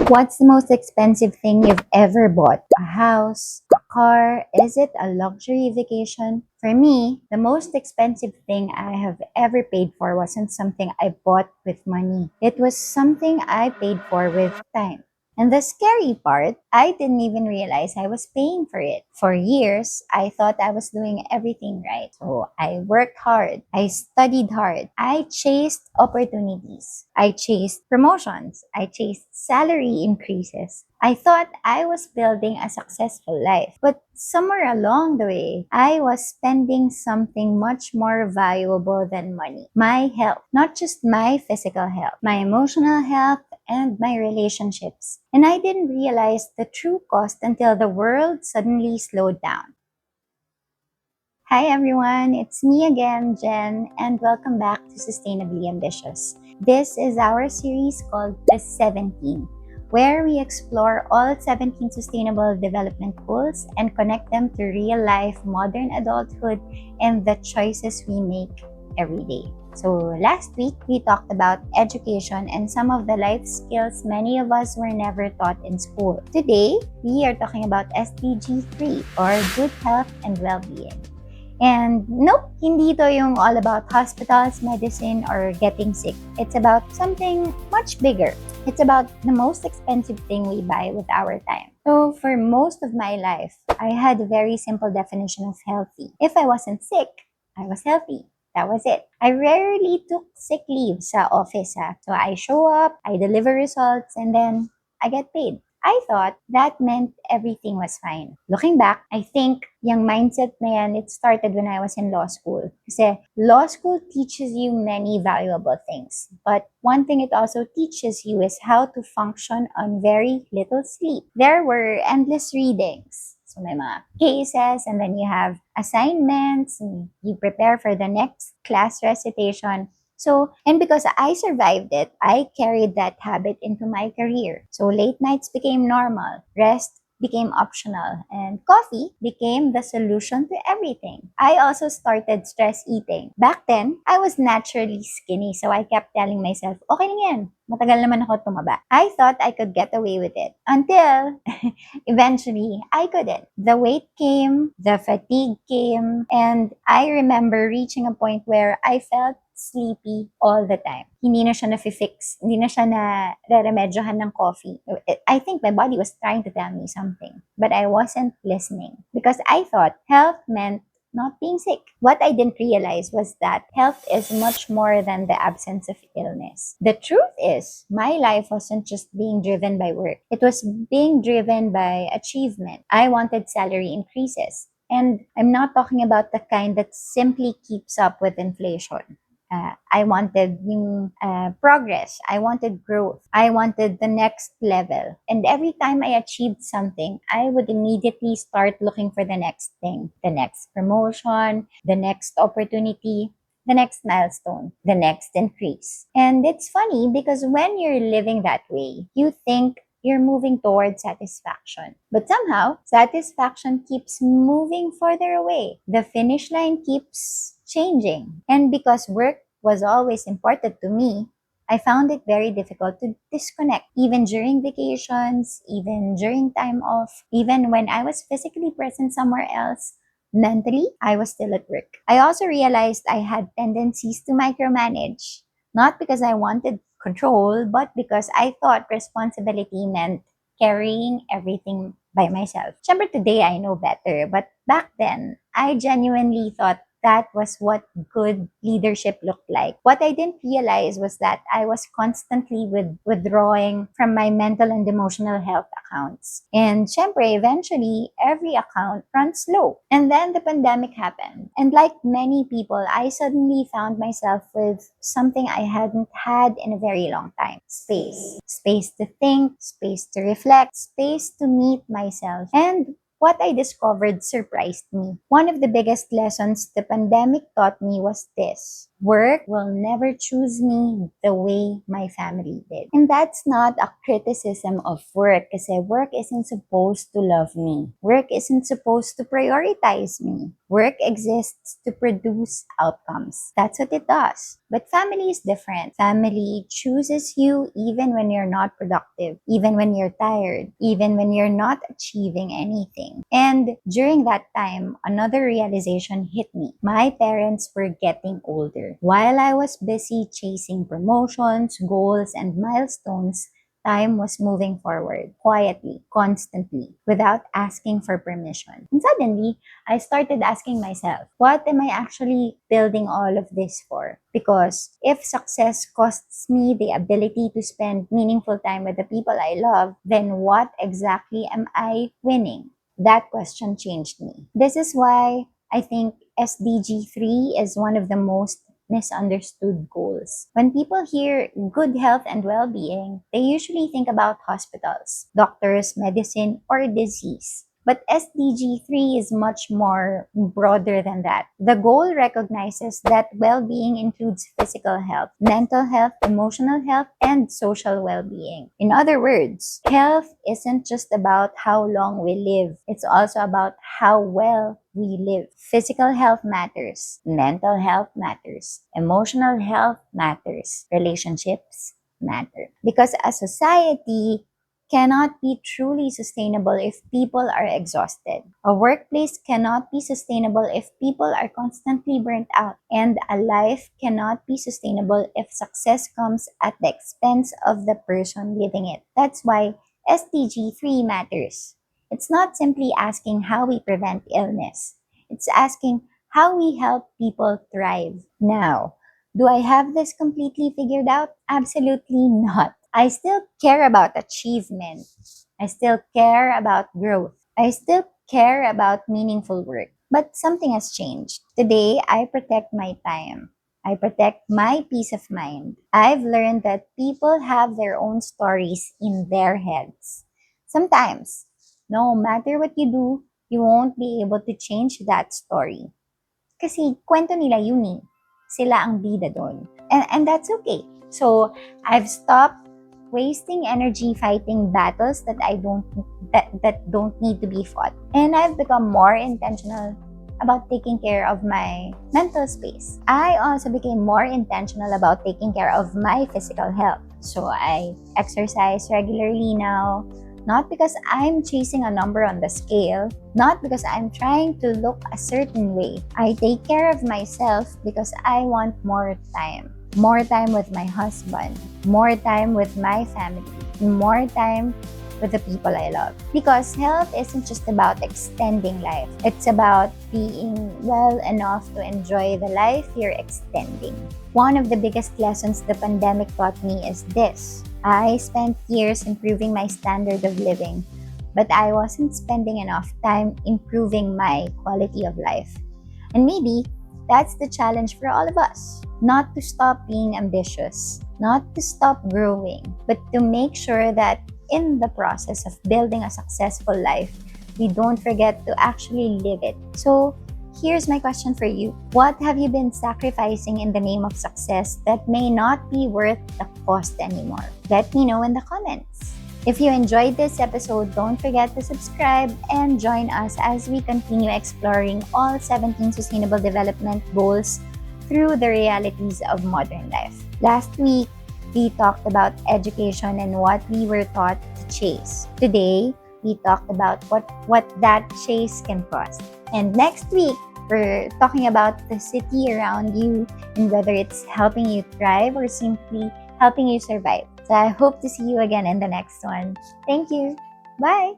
What's the most expensive thing you've ever bought? A house? A car? Is it a luxury vacation? For me, the most expensive thing I have ever paid for wasn't something I bought with money. It was something I paid for with time. And the scary part, I didn't even realize I was paying for it. For years, I thought I was doing everything right. So I worked hard. I studied hard. I chased opportunities. I chased promotions. I chased salary increases. I thought I was building a successful life. But somewhere along the way, I was spending something much more valuable than money. My health, not just my physical health, my emotional health, and my relationships. And I didn't realize the true cost until the world suddenly slowed down. Hi everyone, it's me again, Jen, and welcome back to Sustainably Ambitious. This is our series called The 17, where we explore all 17 sustainable development goals and connect them to real life, modern adulthood, and the choices we make every day. So last week, we talked about education and some of the life skills many of us were never taught in school. Today, we are talking about SDG 3 or good health and well-being. And nope, hindi to yung all about hospitals, medicine, or getting sick. It's about something much bigger. It's about the most expensive thing we buy with our time. So for most of my life, I had a very simple definition of healthy. If I wasn't sick, I was healthy. That was it. I rarely took sick leave sa office. So I show up, I deliver results, and then I get paid. I thought that meant everything was fine. Looking back, I think yung mindset na yan, it started when I was in law school. Kasi law school teaches you many valuable things. But one thing it also teaches you is how to function on very little sleep. There were endless readings. So may mga cases, and then you have assignments, and you prepare for the next class recitation. So, and because I survived it, I carried that habit into my career. So late nights became normal, rest became optional, and coffee became the solution to everything. I also started stress eating. Back then, I was naturally skinny, so I kept telling myself, okay lang yan, matagal naman ako tumaba. I thought I could get away with it until eventually I couldn't. The weight came, the fatigue came, and I remember reaching a point where I felt sleepy all the time. Hindi na siya na-fix, hindi na siya na-remedyohan ng coffee. I think my body was trying to tell me something, but I wasn't listening because I thought health meant not being sick. What I didn't realize was that health is much more than the absence of illness. The truth is, my life wasn't just being driven by work. It was being driven by achievement. I wanted salary increases. And I'm not talking about the kind that simply keeps up with inflation. I wanted progress. I wanted growth. I wanted the next level. And every time I achieved something, I would immediately start looking for the next thing, the next promotion, the next opportunity, the next milestone, the next increase. And it's funny because when you're living that way, you think you're moving towards satisfaction. But somehow, satisfaction keeps moving further away. The finish line keeps changing. And because work was always important to me, I found it very difficult to disconnect, even during vacations, even during time off, even when I was physically present somewhere else. Mentally, I was still at work. I also realized I had tendencies to micromanage, not because I wanted control, but because I thought responsibility meant carrying everything by myself. Siyempre, today I know better, but back then, I genuinely thought that was what good leadership looked like. What I didn't realize was that I was constantly withdrawing from my mental and emotional health accounts. And syempre, eventually, every account runs low. And then the pandemic happened. And like many people, I suddenly found myself with something I hadn't had in a very long time. Space. Space to think, space to reflect, space to meet myself. And what I discovered surprised me. One of the biggest lessons the pandemic taught me was this. Work will never choose me the way my family did. And that's not a criticism of work kasi work isn't supposed to love me. Work isn't supposed to prioritize me. Work exists to produce outcomes. That's what it does. But family is different. Family chooses you even when you're not productive, even when you're tired, even when you're not achieving anything. And during that time, another realization hit me. My parents were getting older. While I was busy chasing promotions, goals, and milestones, time was moving forward quietly, constantly, without asking for permission. And suddenly, I started asking myself, what am I actually building all of this for? Because if success costs me the ability to spend meaningful time with the people I love, then what exactly am I winning? That question changed me. This is why I think SDG 3 is one of the most misunderstood goals. When people hear good health and well-being, they usually think about hospitals, doctors, medicine, or disease. But SDG 3 is much more broader than that. The goal recognizes that well-being includes physical health, mental health, emotional health, and social well-being. In other words, health isn't just about how long we live, it's also about how well we live. Physical health matters, mental health matters, emotional health matters, relationships matter. Because a society cannot be truly sustainable if people are exhausted. A workplace cannot be sustainable if people are constantly burnt out. And a life cannot be sustainable if success comes at the expense of the person living it. That's why SDG 3 matters. It's not simply asking how we prevent illness. It's asking how we help people thrive. Now, do I have this completely figured out? Absolutely not. I still care about achievement. I still care about growth. I still care about meaningful work. But something has changed. Today, I protect my time. I protect my peace of mind. I've learned that people have their own stories in their heads. Sometimes, no matter what you do, you won't be able to change that story. Kasi kwento nila yun eh. Sila ang bida doon. And that's okay. So, I've stopped wasting energy fighting battles that don't need to be fought. And I've become more intentional about taking care of my mental space. I also became more intentional about taking care of my physical health. So I exercise regularly now, not because I'm chasing a number on the scale, not because I'm trying to look a certain way. I take care of myself because I want more time. More time with my husband, more time with my family, more time with the people I love. Because health isn't just about extending life. It's about being well enough to enjoy the life you're extending. One of the biggest lessons the pandemic taught me is this. I spent years improving my standard of living, but I wasn't spending enough time improving my quality of life. And maybe that's the challenge for all of us. Not to stop being ambitious, not to stop growing, but to make sure that in the process of building a successful life, we don't forget to actually live it. So, here's my question for you. What have you been sacrificing in the name of success that may not be worth the cost anymore? Let me know in the comments. If you enjoyed this episode, don't forget to subscribe and join us as we continue exploring all 17 Sustainable Development Goals through the realities of modern life. Last week, we talked about education and what we were taught to chase. Today, we talked about what that chase can cost. And next week, we're talking about the city around you and whether it's helping you thrive or simply helping you survive. So I hope to see you again in the next one. Thank you. Bye.